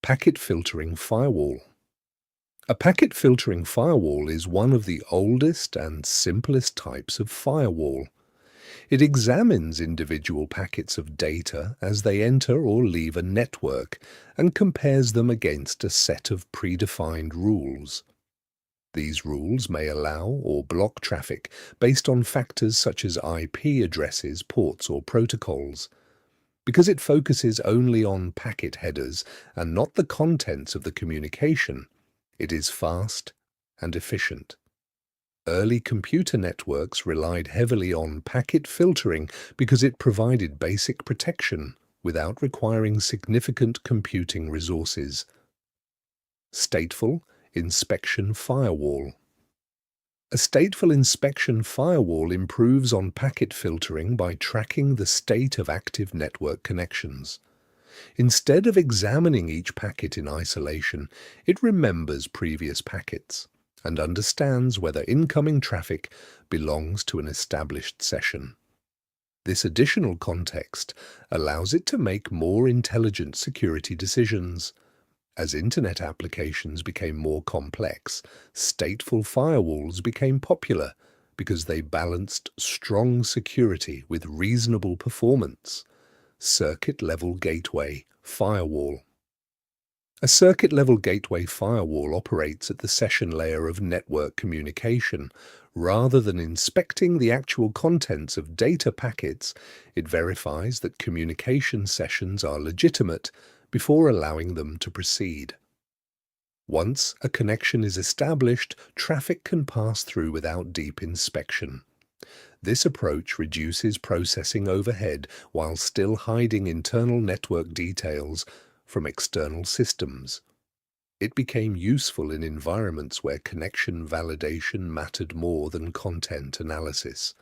Packet filtering firewall. A packet filtering firewall is one of the oldest and simplest types of firewall. It examines individual packets of data as they enter or leave a network and compares them against a set of predefined rules. These rules may allow or block traffic based on factors such as IP addresses, ports, or protocols. Because it focuses only on packet headers and not the contents of the communication, it is fast and efficient. Early computer networks relied heavily on packet filtering because it provided basic protection without requiring significant computing resources. Stateful inspection firewall. A stateful inspection firewall improves on packet filtering by tracking the state of active network connections. Instead of examining each packet in isolation, it remembers previous packets and understands whether incoming traffic belongs to an established session. This additional context allows it to make more intelligent security decisions. As Internet applications became more complex, stateful firewalls became popular because they balanced strong security with reasonable performance. Circuit-level gateway firewall. A circuit-level gateway firewall operates at the session layer of network communication. Rather than inspecting the actual contents of data packets, it verifies that communication sessions are legitimate before allowing them to proceed. Once a connection is established, traffic can pass through without deep inspection. This approach reduces processing overhead while still hiding internal network details from external systems. It became useful in environments where connection validation mattered more than content analysis.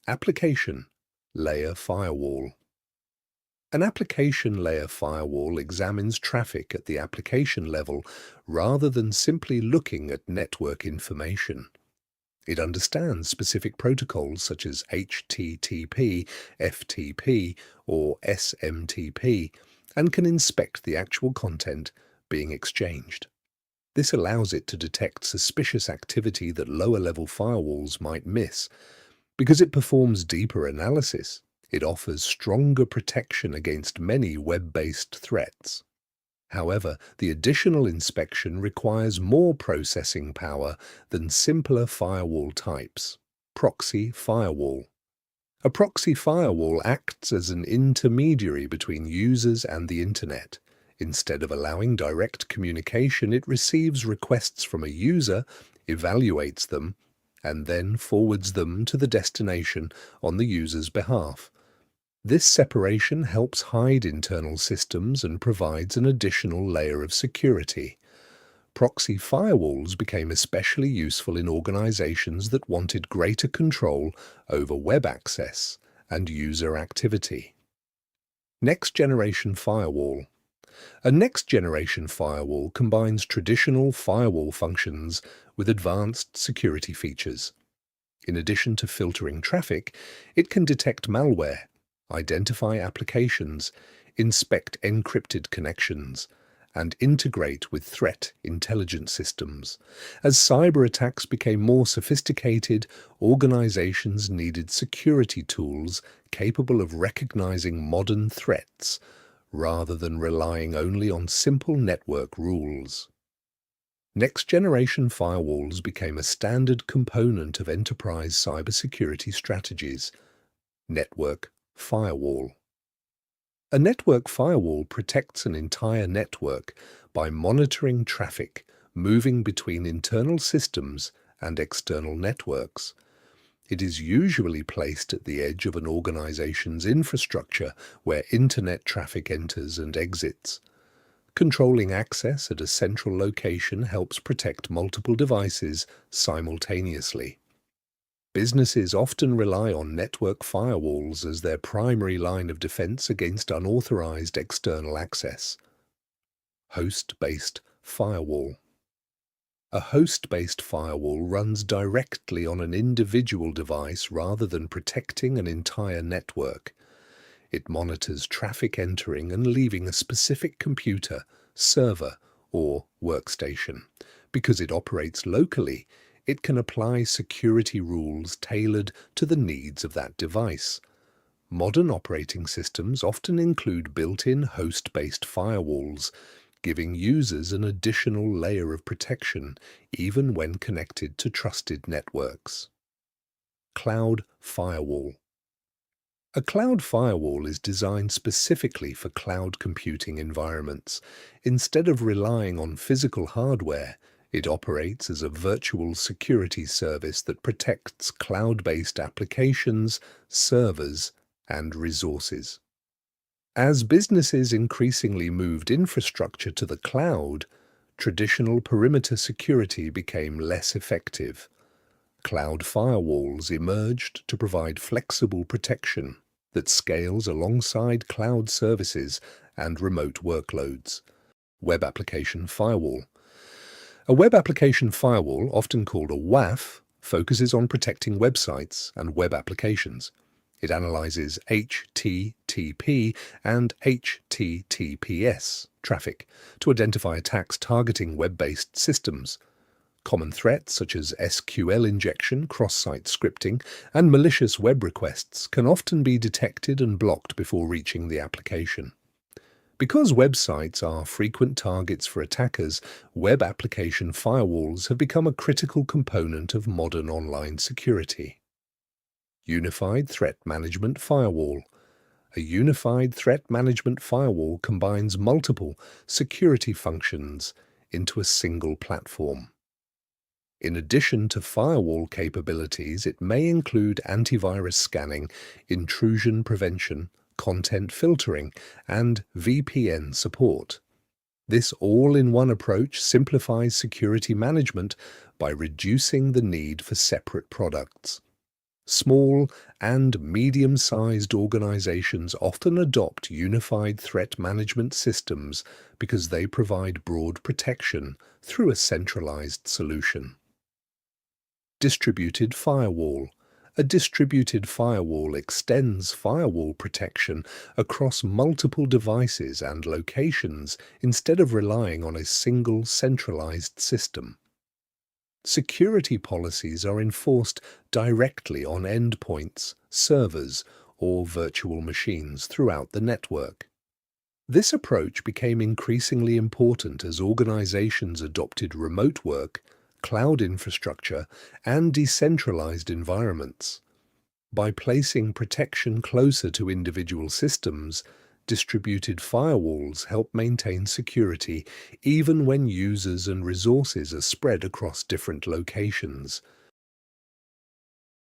Application layer firewall. An application layer firewall examines traffic at the application level rather than simply looking at network information. It understands specific protocols such as HTTP, FTP, or SMTP, and can inspect the actual content being exchanged. This allows it to detect suspicious activity that lower-level firewalls might miss. Because it performs deeper analysis, it offers stronger protection against many web-based threats. However, the additional inspection requires more processing power than simpler firewall types. Proxy Firewall. A proxy firewall acts as an intermediary between users and the Internet. Instead of allowing direct communication, it receives requests from a user, evaluates them, and then forwards them to the destination on the user's behalf. This separation helps hide internal systems and provides an additional layer of security. Proxy firewalls became especially useful in organizations that wanted greater control over web access and user activity. Next-generation firewall. A next-generation firewall combines traditional firewall functions with advanced security features. In addition to filtering traffic, it can detect malware, identify applications, inspect encrypted connections, and integrate with threat intelligence systems. As cyberattacks became more sophisticated, organizations needed security tools capable of recognizing modern threats rather than relying only on simple network rules. Next-generation firewalls became a standard component of enterprise cybersecurity strategies. Network firewall. A network firewall protects an entire network by monitoring traffic moving between internal systems and external networks. It is usually placed at the edge of an organization's infrastructure where Internet traffic enters and exits. Controlling access at a central location helps protect multiple devices simultaneously. Businesses often rely on network firewalls as their primary line of defense against unauthorized external access. Host-based firewall. A host-based firewall runs directly on an individual device rather than protecting an entire network. It monitors traffic entering and leaving a specific computer server, or workstation. Because it operates locally, it can apply security rules tailored to the needs of that device. Modern operating systems often include built-in host-based firewalls, giving users an additional layer of protection even when connected to trusted networks. Cloud Firewall. A cloud firewall is designed specifically for cloud computing environments. Instead of relying on physical hardware, it operates as a virtual security service that protects cloud-based applications, servers, and resources. As businesses increasingly moved infrastructure to the cloud, traditional perimeter security became less effective. Cloud firewalls emerged to provide flexible protection that scales alongside cloud services and remote workloads. Web Application Firewall. A web application firewall, often called a WAF, focuses on protecting websites and web applications. It analyzes HTTP and HTTPS traffic to identify attacks targeting web-based systems. Common threats such as SQL injection, cross-site scripting, and malicious web requests can often be detected and blocked before reaching the application. Because websites are frequent targets for attackers, web application firewalls have become a critical component of modern online security. Unified Threat Management Firewall. A unified threat management firewall combines multiple security functions into a single platform. In addition to firewall capabilities, it may include antivirus scanning, intrusion prevention, content filtering, and VPN support. This all-in-one approach simplifies security management by reducing the need for separate products. Small and medium-sized organizations often adopt unified threat management systems because they provide broad protection through a centralized solution. Distributed Firewall. A distributed firewall extends firewall protection across multiple devices and locations instead of relying on a single centralized system. Security policies are enforced directly on endpoints, servers, or virtual machines throughout the network. This approach became increasingly important as organizations adopted remote work, cloud infrastructure, and decentralized environments. By placing protection closer to individual systems, distributed firewalls help maintain security even when users and resources are spread across different locations.